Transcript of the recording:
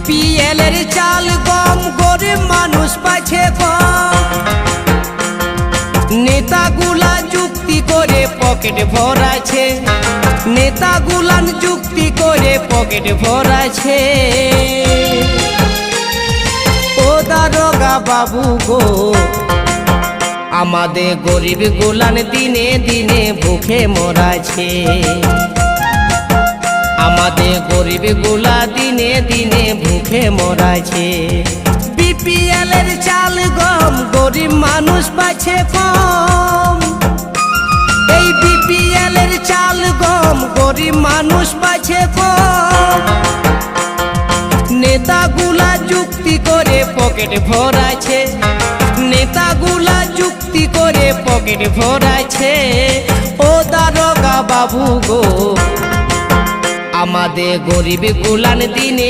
BPL এর চাল গম গরিব মানুষ পাচ্ছে কম। নেতাগুলা যুক্তি করে পকেট ভরাছে, নেতাগুলান যুক্তি করে পকেট ভরাছে। ও দারোগা বাবু গো, আমাদের গরিব গুলান দিনে দিনে ভুখে মরাছে। আমাদের গরিব গুলা দিনে দিনে ভুখে মরাছে। বিপিএল এর চাল গম গরিব মানুষ পাচ্ছে কম। এই বিপিএল এর চাল গম গরিব মানুষ পাচ্ছে কম। নেতাগুলা যুক্তি করে পকেট ভরাছে, নেতাগুলা যুক্তি করে পকেট ভরাছে। ও দারোগা বাবু গো, আমাদের গরিব গুলান দিনে